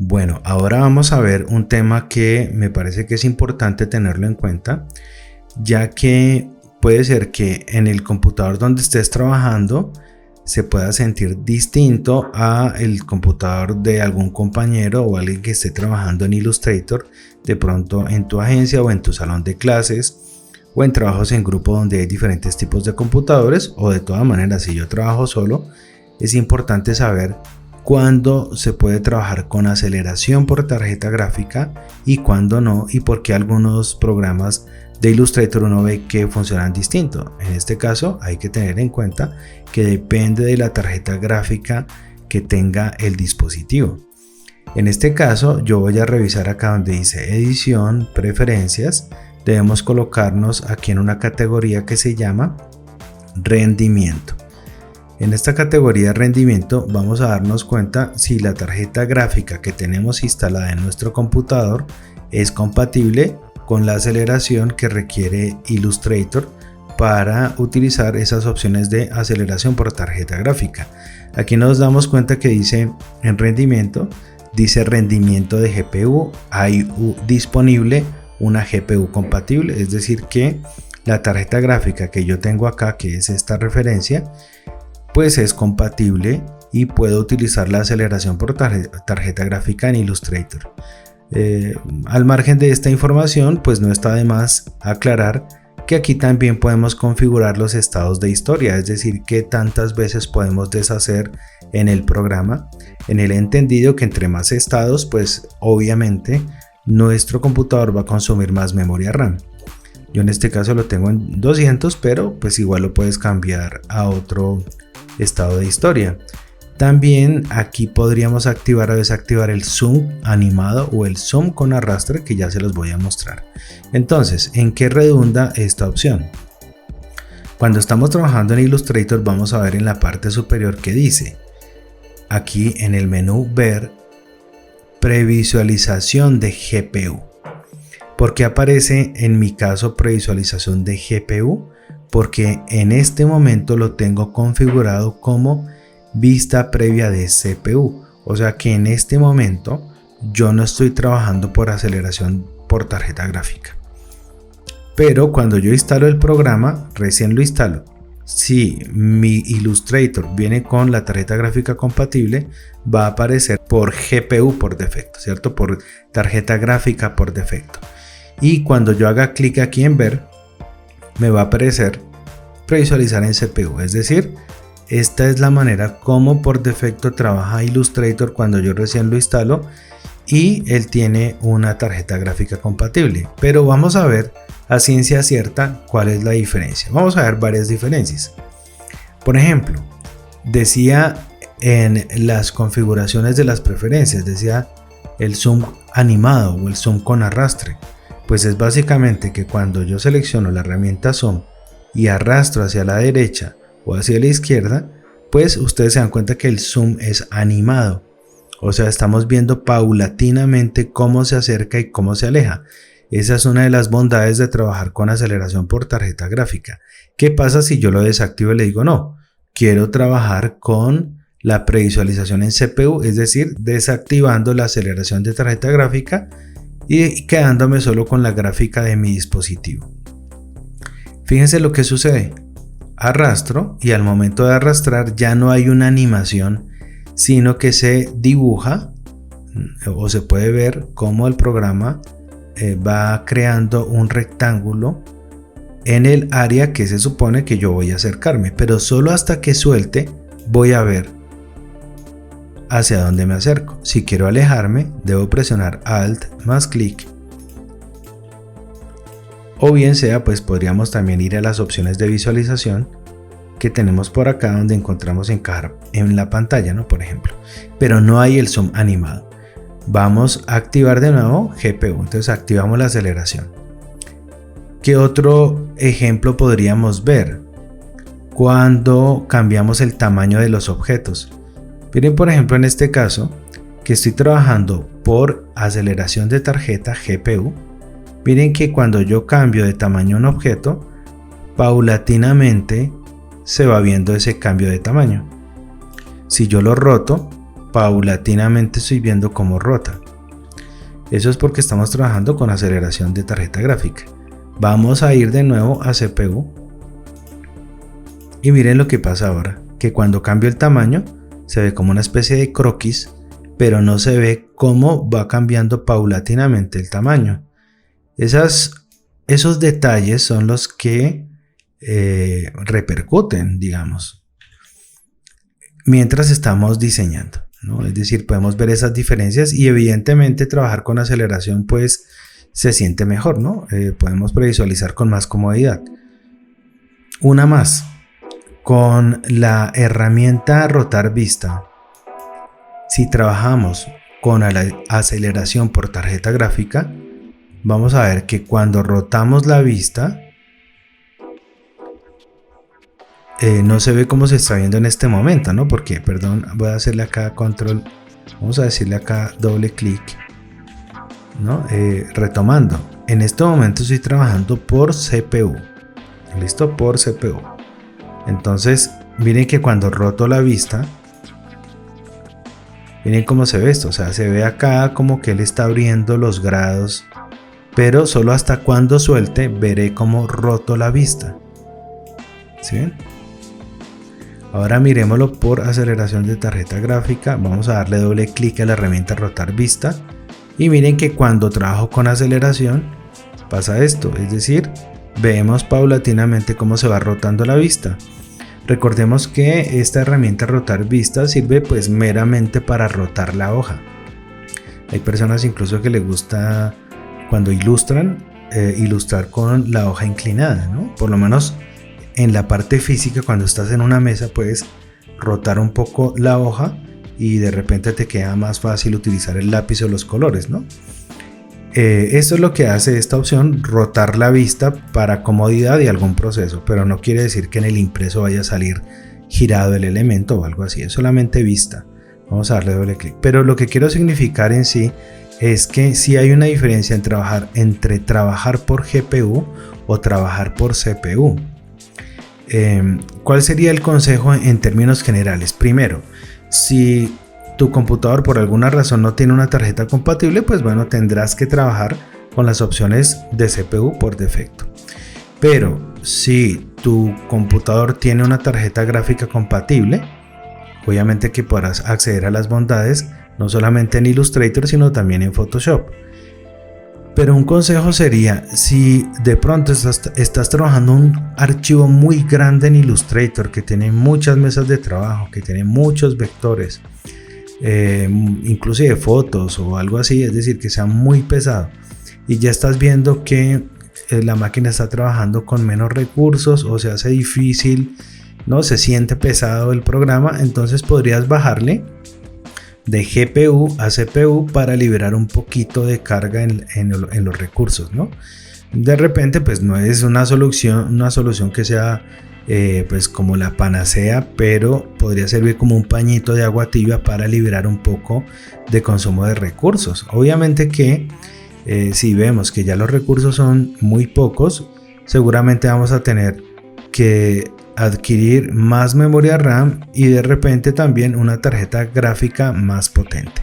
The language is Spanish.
Bueno, ahora vamos a ver un tema que me parece que es importante tenerlo en cuenta, ya que puede ser que en el computador donde estés trabajando se pueda sentir distinto a el computador de algún compañero o alguien que esté trabajando en Illustrator, de pronto en tu agencia o en tu salón de clases o en trabajos en grupo donde hay diferentes tipos de computadores, o de todas maneras si yo trabajo solo, es importante saber cuándo se puede trabajar con aceleración por tarjeta gráfica y cuándo no, y por qué algunos programas de Illustrator uno ve que funcionan distinto. En este caso hay que tener en cuenta que depende de la tarjeta gráfica que tenga el dispositivo. En este caso yo voy a revisar acá donde dice edición, preferencias. Debemos colocarnos aquí en una categoría que se llama rendimiento. En esta categoría de rendimiento vamos a darnos cuenta si la tarjeta gráfica que tenemos instalada en nuestro computador es compatible con la aceleración que requiere Illustrator para utilizar esas opciones de aceleración por tarjeta gráfica. Aquí nos damos cuenta que dice en rendimiento, dice rendimiento de GPU, hay disponible una GPU compatible, es decir que la tarjeta gráfica que yo tengo acá, que es esta referencia, pues es compatible y puedo utilizar la aceleración por tarjeta gráfica en Illustrator. Al margen de esta información, pues no está de más aclarar que aquí también podemos configurar los estados de historia, es decir, que tantas veces podemos deshacer en el programa, en el entendido que entre más estados, pues obviamente nuestro computador va a consumir más memoria RAM. Yo en este caso lo tengo en 200, pero pues igual lo puedes cambiar a otro estado de historia. También aquí podríamos activar o desactivar el zoom animado o el zoom con arrastre, que ya se los voy a mostrar. Entonces, ¿en qué redunda esta opción? Cuando estamos trabajando en Illustrator vamos a ver en la parte superior que dice, aquí en el menú ver previsualización de GPU. ¿Por qué aparece en mi caso previsualización de GPU? Porque en este momento lo tengo configurado como vista previa de CPU, o sea que en este momento yo no estoy trabajando por aceleración por tarjeta gráfica, pero cuando yo instalo el programa, recién lo instalo, si mi Illustrator viene con la tarjeta gráfica compatible, va a aparecer por GPU por defecto, ¿cierto? Por tarjeta gráfica por defecto, y cuando yo haga clic aquí en ver, me va a aparecer previsualizar en CPU, es decir, esta es la manera como por defecto trabaja Illustrator cuando yo recién lo instalo y él tiene una tarjeta gráfica compatible. Pero vamos a ver a ciencia cierta cuál es la diferencia. Vamos a ver varias diferencias. Por ejemplo, decía en las configuraciones de las preferencias, decía el zoom animado o el zoom con arrastre. Pues es básicamente que cuando yo selecciono la herramienta zoom y arrastro hacia la derecha o hacia la izquierda, pues ustedes se dan cuenta que el zoom es animado, o sea, estamos viendo paulatinamente cómo se acerca y cómo se aleja. Esa es una de las bondades de trabajar con aceleración por tarjeta gráfica. ¿Qué pasa si yo lo desactivo y le digo no? Quiero trabajar con la previsualización en CPU, es decir, desactivando la aceleración de tarjeta gráfica y quedándome solo con la gráfica de mi dispositivo. Fíjense lo que sucede. Arrastro y al momento de arrastrar ya no hay una animación, sino que se dibuja o se puede ver cómo el programa va creando un rectángulo en el área que se supone que yo voy a acercarme, pero solo hasta que suelte voy a ver hacia dónde me acerco. Si quiero alejarme, debo presionar Alt más clic. O bien sea, pues podríamos también ir a las opciones de visualización que tenemos por acá donde encontramos encajar en la pantalla, ¿no? Por ejemplo. Pero no hay el zoom animado. Vamos a activar de nuevo GPU. Entonces activamos la aceleración. ¿Qué otro ejemplo podríamos ver? Cuando cambiamos el tamaño de los objetos. Miren, por ejemplo, en este caso, que estoy trabajando por aceleración de tarjeta GPU. Miren que cuando yo cambio de tamaño un objeto, paulatinamente se va viendo ese cambio de tamaño. Si yo lo roto, paulatinamente estoy viendo cómo rota. Eso es porque estamos trabajando con aceleración de tarjeta gráfica. Vamos a ir de nuevo a CPU. Y miren lo que pasa ahora, que cuando cambio el tamaño, se ve como una especie de croquis, pero no se ve cómo va cambiando paulatinamente el tamaño. Esos detalles son los que repercuten, digamos, mientras estamos diseñando, ¿no? Es decir, podemos ver esas diferencias y evidentemente trabajar con aceleración pues se siente mejor, ¿no? Podemos previsualizar con más comodidad. Una más, con la herramienta rotar vista, si trabajamos con aceleración por tarjeta gráfica, vamos a ver que cuando rotamos la vista, no se ve como se está viendo en este momento, ¿no? Porque, perdón, voy a hacerle acá control, vamos a decirle acá doble clic, ¿no? Retomando, en este momento estoy trabajando por CPU, listo, por CPU. Entonces, miren que cuando roto la vista, miren cómo se ve esto, o sea, se ve acá como que él está abriendo los grados, pero solo hasta cuando suelte veré cómo roto la vista. ¿Sí ven? Ahora miremoslo por aceleración de tarjeta gráfica. Vamos a darle doble clic a la herramienta rotar vista. Y miren que cuando trabajo con aceleración pasa esto. Es decir, vemos paulatinamente cómo se va rotando la vista. Recordemos que esta herramienta rotar vista sirve pues meramente para rotar la hoja. Hay personas incluso que les gusta cuando ilustran, ilustrar con la hoja inclinada, ¿no? Por lo menos en la parte física, cuando estás en una mesa puedes rotar un poco la hoja y de repente te queda más fácil utilizar el lápiz o los colores, ¿no? Esto es lo que hace esta opción, rotar la vista para comodidad y algún proceso, pero no quiere decir que en el impreso vaya a salir girado el elemento o algo así, es solamente vista. Vamos a darle doble clic, pero lo que quiero significar en sí es que sí hay una diferencia entre trabajar por GPU o trabajar por CPU. ¿Cuál sería el consejo en términos generales? Primero, si tu computador por alguna razón no tiene una tarjeta compatible, pues bueno, tendrás que trabajar con las opciones de CPU por defecto. Pero si tu computador tiene una tarjeta gráfica compatible, obviamente que podrás acceder a las bondades no solamente en Illustrator, sino también en Photoshop. Pero un consejo sería, si de pronto estás trabajando un archivo muy grande en Illustrator, que tiene muchas mesas de trabajo, que tiene muchos vectores, inclusive fotos o algo así, es decir, que sea muy pesado, y ya estás viendo que la máquina está trabajando con menos recursos o se hace difícil, ¿no? Se siente pesado el programa, entonces podrías bajarle de GPU a CPU para liberar un poquito de carga en los recursos, ¿no? De repente pues no es una solución que sea pues como la panacea, pero podría servir como un pañito de agua tibia para liberar un poco de consumo de recursos. Obviamente que si vemos que ya los recursos son muy pocos, seguramente vamos a tener que adquirir más memoria RAM y de repente también una tarjeta gráfica más potente.